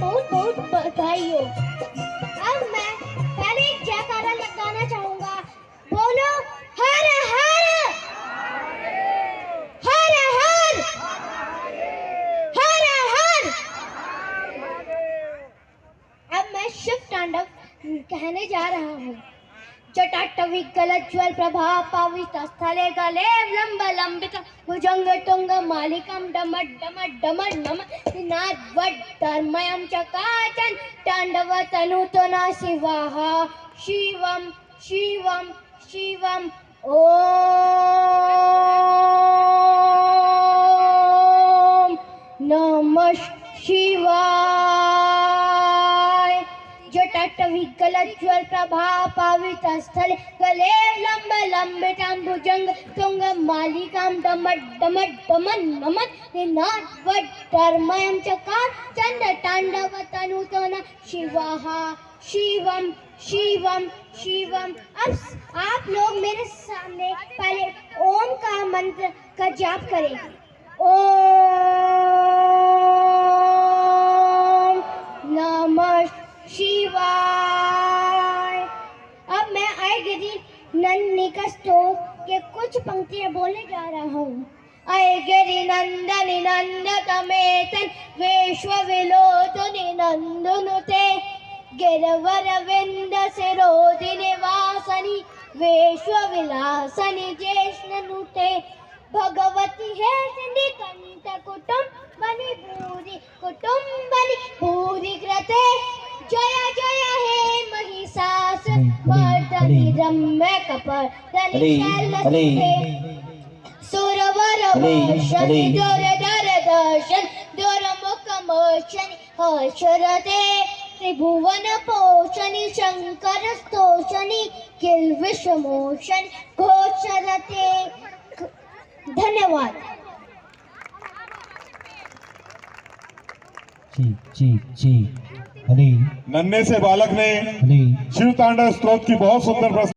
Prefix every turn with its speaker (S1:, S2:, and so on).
S1: बहुत बहुत बधाई हो। अब मैं पहले एक जयकारा लगाना चाहूंगा। बोलो हर हर हर हर हर हर। अब मैं शिव तांडव कहने जा रहा हूँ। जटाटविकलज्ज्वल प्रभा पावितस्थले गले लंब लंबित भुजंग तुंग मालिकं डमट डमट डमट नमः नादवड्डर्मयं चकाचन तांडवतनुतो शिवाः शिवं शिवं शिवं ॐ नमः शिवाय। जटाटविकलज्ज्वल प्रभा पावितस्थले गले लंब लंबितां भुजंग तुंग मालिकां डमट डमट डमन नमः नादवड्डर्मयं चकाचन तांडवतनुतो शिवाः शिवं शिवं शिवम। अब आप लोग मेरे सामने पहले ओम का मंत्र का जाप करें। ओम नमः शिवाय। अब मैं आयगिरी नंदिनी स्तोत्र के कुछ पंक्तियां बोलने जा रहा हूँ। ऐगिरि नंदनि नंदतमेतन विश्वविलोचनि नंदनुते गिरवर शिरोधिनि वासनि विश्वविलासनि ज्येष्ठनुते भगवती है सिंधि कंठ कुटुंबनि भूरि कुटुंबनि भूरि कृते जय जय हे महिषासुर मर्दनि रम्य कपर्दनि शैलसुते सुरवर वर्षनि दुर्धर दर्शन दुर्मुख मोचनि हर्षरते त्रिभुवन पोषणि शंकर स्तोषणि किल विश्वमोषणि घोषरते। धन्यवाद।
S2: जी जी जी। हरी
S3: नन्हे से बालक ने
S2: हरी
S3: शिव तांडव स्तोत्र की बहुत सुंदर